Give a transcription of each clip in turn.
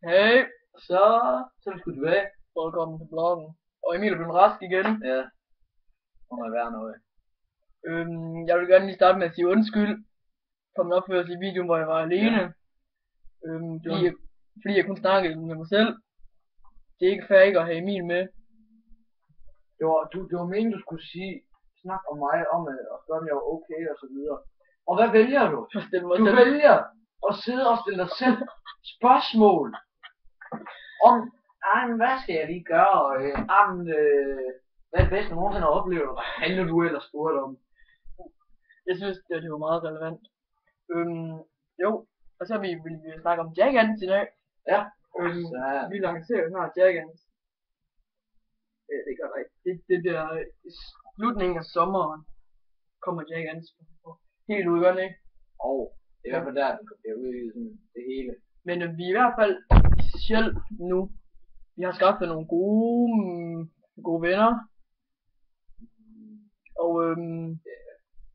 Hey, Så er vi sgu tilbage. velkommen til bloggen. Og Emil er blevet rask igen. Ja, må man være noget. Jeg vil gerne lige starte med at sige undskyld for min opførsel i videoen, hvor jeg var alene. Ja. Fordi jeg kun snakkede med mig selv. Det er ikke fair ikke at have Emil med. Det var meningen, du skulle sige, snak om mig, og spørge, om jeg var okay, og så videre. Og hvad vælger du? For at stille mig Du selv. vælger at sidde og stille dig selv spørgsmål om, hvad skal jeg lige gøre, og hvad er det bedste, du nogensinde har oplevet, og hvad handler du ellers spurgt om? Jeg synes, det var meget relevant. Jo, og så vil vi snakke om Jackans i dag. Ja, Vi lancerer jo snart Jackans. Det gør der ikke. Det der i slutningen af sommeren kommer Jackans. Helt ud, gør den ikke? og det er i hvert fald der, det er ude i sådan det hele. Men vi er i hvert fald selv nu. Vi har skaffet nogle gode venner. Og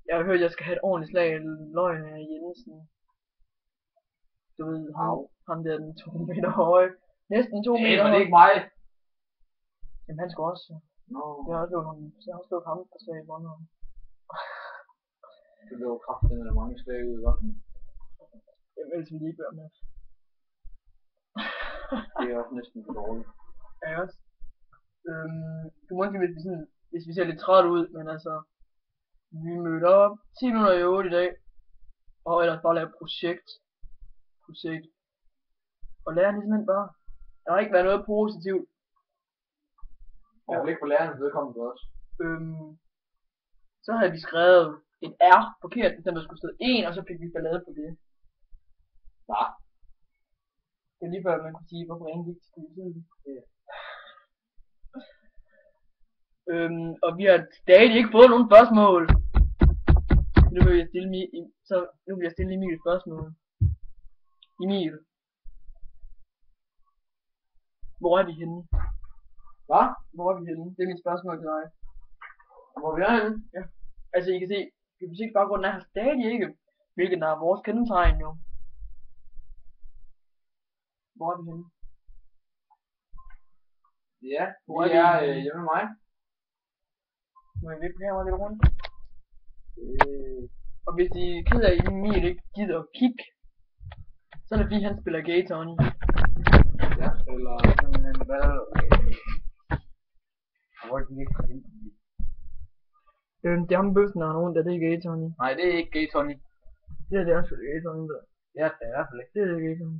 jeg har hørt, at jeg skal have et ordentligt slag af løgn af Jensen. Du ved, ham der den 2 meter høje. Næsten 2 meter Det er høje. ikke mig. Jamen han skal også. Nå, Jeg har også slået ham. Jeg har også slået ham på slag i Bornholm. det blev kraftigt, der mange slag ud, hva'? Jamen ellers vil de ikke være med. Det er også næsten for dårligt. Ja, jeg også. Du må ikke, hvis vi ser lidt træt ud, men altså, vi mødte op 10 minutter i 8 i dag, og ellers bare lave projekt. Og læreren er simpelthen bare, der har ikke været noget positivt. Jeg vil ikke på lærernes vedkommende også. Så havde vi skrevet et R forkert, hvis der skulle stå 1, og så fik vi ballade på det. Hva? Det er lige før man kunne sige, hvorfor ingen gik til politiet. Ja. Og vi har stadig ikke fået nogen spørgsmål. Nu vil jeg stille Emil et spørgsmål. Emil. Hvor er vi henne? Hva? Hvor er vi henne? Det er mit spørgsmål til dig. Hvor vi er henne? Ja. Altså I kan se, musikbaggrunden er her stadig ikke. Hvilket er vores kendetegn jo. Hvor er vi henne? Ja, Hvor vi er er vi? hjemme med mig. Må jeg vippe her lidt rundt? Og hvis I er ked af, at Emil ikke gider at kigge, så er det fordi han spiller Gay Tony. Jeg spiller hvad? Hvor er det ikke for hende? Det er ham bøssen, der har rundt, det er Gay Tony. Nej, det er ikke Gay Tony. Det er også Gay Tony, der. Ja, det er i hvert fald ikke. Det er Gay Tony.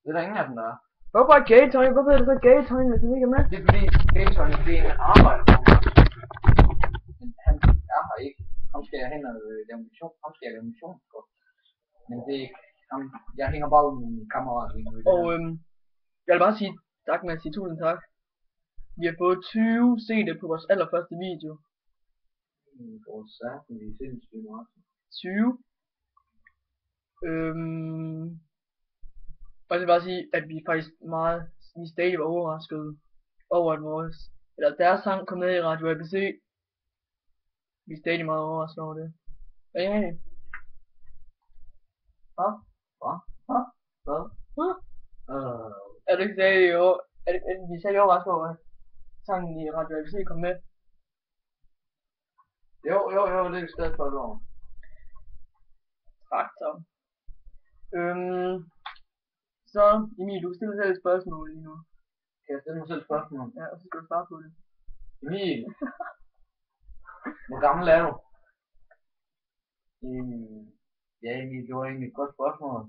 Det er der ingen af dem, der er. Hvorfor er Gay Tony? Hvorfor er det så Gay Tony, hvis han ikke er med? Det er fordi Gay Tony, det er en, man arbejder på. Men han er her ikke. Ham skal jeg hen og lave mission. Ham skal jeg lave mission for. Men det er ikke ham. Jeg hænger bare ud med min kammerat lige nu. Og jeg vil bare sige tak med at sige tusind tak. Vi har fået 20 seere på vores allerførste video. Vores særten, vi er sindssygt meget. 20. Og jeg vil bare sige, at vi stadig var overraskede over, at deres sang kom med i Radio ABC. Vi er stadig meget overrasket over det. Hvad er det? Hvad? Er du ikke stadig vi stadig overrasket over, at sangen i Radio ABC kom med? Jo, det er vi stadig for over. Tak, så. Så, Emil, du stiller selv et spørgsmål lige nu. Kan jeg stille mig selv et spørgsmål? Ja, og så skal du svare på det. Emil, hvor gammel er du? Ja, Emil, det var egentlig et godt spørgsmål.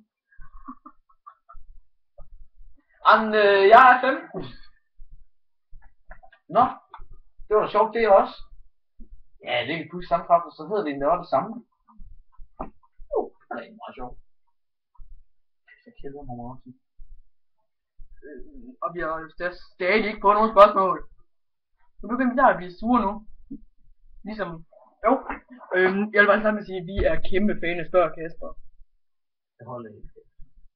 Jamen, jeg er 15. Nå, det var da sjovt, det også. Ja, det er vi pludselig samme kraft, så hedder det endda også det samme. Det er egentlig meget sjovt. Jeg keder mig meget også. Og vi har jo stadig ikke fået nogen spørgsmål. Så begynder vi der at blive sure nu. Ligesom, jo. Jeg vil bare starte med at sige, at vi er kæmpe fan af Spørg Kasper. Det holder ikke.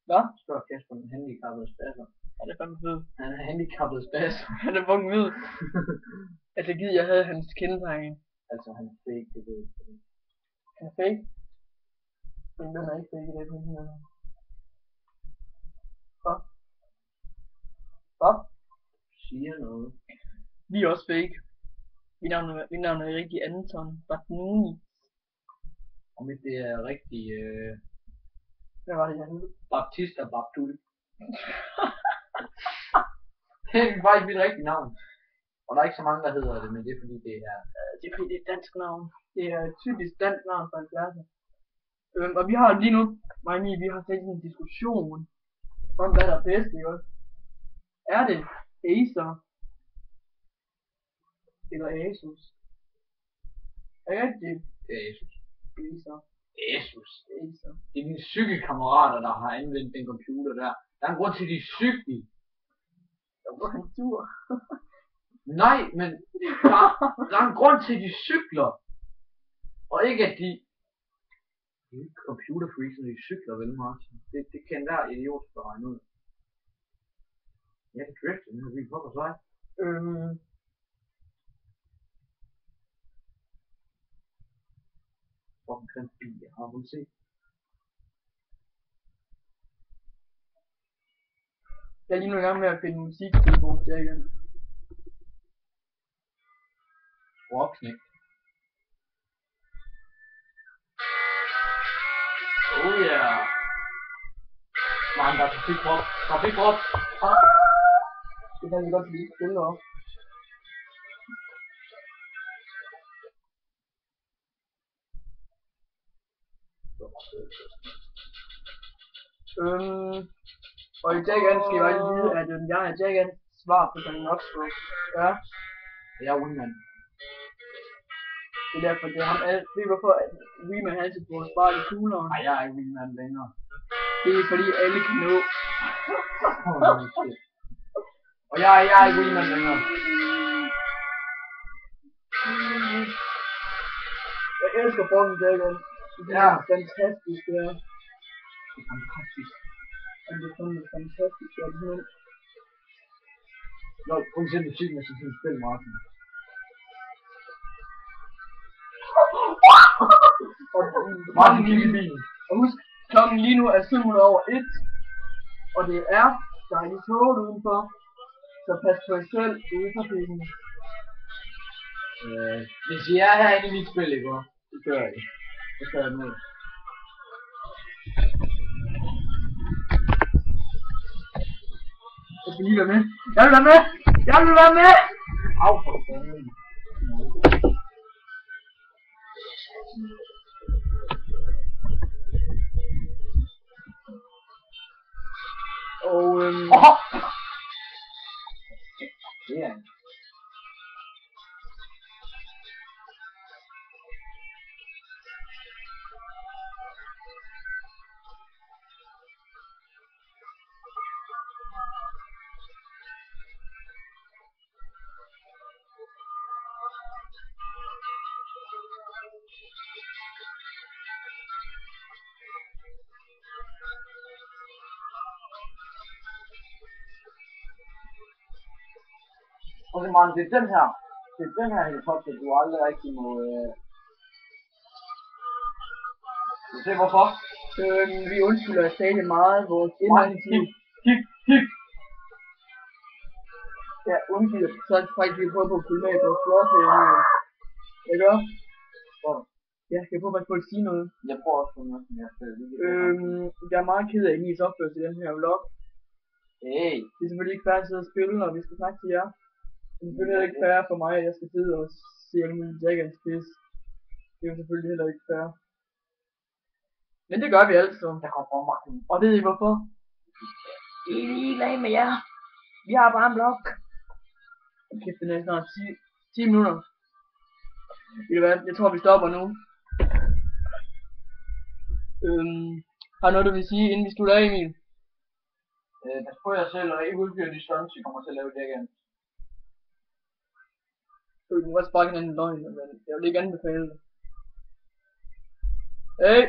Hvad? Spørg Kasper, den handicappede spasser. Ja, det er fandme fed. Han er handicappet spasser. Han er fucking fed. Altså, jeg havde hans kendetegn. Altså, han er fake, det ved jeg. Han er fake. Men den er ikke fake i dag på internet. Hvad? siger noget. Vi er også fake. Mit navn er rigtig Anton Batnuni. Om ikke det er rigtig Hvad var det, jeg hed? Baptista Babdul. Det er faktisk mit rigtige navn. Og der er ikke så mange, der hedder det, men det er fordi det er... Det er fordi det er et dansk navn. Det er et typisk dansk navn for en klasse. Og vi har lige nu, mig og Mie, vi har set en diskussion om hvad der er bedst, ikke også? Er det Acer eller Asus? Er det Det er Jesus. Acer? Jesus. Acer. Det er mine cykelkammerater, der har anvendt den computer der. Der er en grund til, at de cykler. Jeg var han sur. Nej, men der er en grund til, at de cykler. Og ikke at de... Det er ikke computerfreaks, når de cykler, vel, Martin? Det kan hver idiot der regne ud. Jeg kan drifte den her bil. Hvorfor så? Fucking grim bil, jeg har hun set. Jeg er lige nu i gang med at finde musik til vores jacket. Rocknæk. Oh yeah. Nej, der er trafikkrop. Trafikkrop. Det kan vi godt blive stille op. Og i dag skal jeg bare vide, at jeg er Jack svar på Johnny Knoxville. Ja. Jeg er wingman. Det er derfor, det er ham alt. Ved du hvorfor Wingman altid får sparet i kuglerne? Nej, jeg er ikke wingman længere. Det er fordi alle kan nå. Og jeg er ikke wingman længere. Jeg elsker fucking Jack. Det er fantastisk, det er. Det er fantastisk. Og det er fandme fantastisk, det er sådan. Nå, prøv at se musikken af sådan et spil, Martin. Og Martin, kig i bilen. Og husk, klokken lige nu er 7:01. Og det er dejligt tåget udenfor. Så pas på jer selv ude i trafikken. Hvis I er herinde i mit spil, ikke? Det gør jeg ikke. Det gør jeg med. Jeg skal lige være med. Jeg vil være med! Jeg vil være med! Au for fanden. Og Det er en. Okay, man, det er den her. Det er den her helikopter, du aldrig rigtig må... Du se hvorfor? vi undskylder stadig meget vores indholdsliv. Kig! Ja, undskylder. Så er det faktisk, vi prøver på at følge med i vores blog her. Ikke også? Hvor? Ja, skal jeg prøve at få at sige noget? Jeg prøver også på noget, som jeg skal lige. Jeg er meget ked af Enis opførsel i den her vlog. Hey! Det er selvfølgelig ikke fair at sidde og spille, når vi skal snakke til jer. Det er selvfølgelig ikke fair for mig, at jeg skal sidde og se alle mulige Jackans pis. Det er jo selvfølgelig heller ikke fair. Men det gør vi altså. Der kommer for magten. Og ved I hvorfor? Vi er ligeglade med jer. Vi har bare en blog. Okay, det er snart 10 minutter. Ved du hvad? Jeg tror vi stopper nu. Har du noget du vil sige, inden vi slutter af, Emil? Pas på jer selv, og ikke udføre de stunts, I kommer til at lave det igen. Du kan godt sparke en anden løgn, men jeg vil ikke anbefale det. Hey!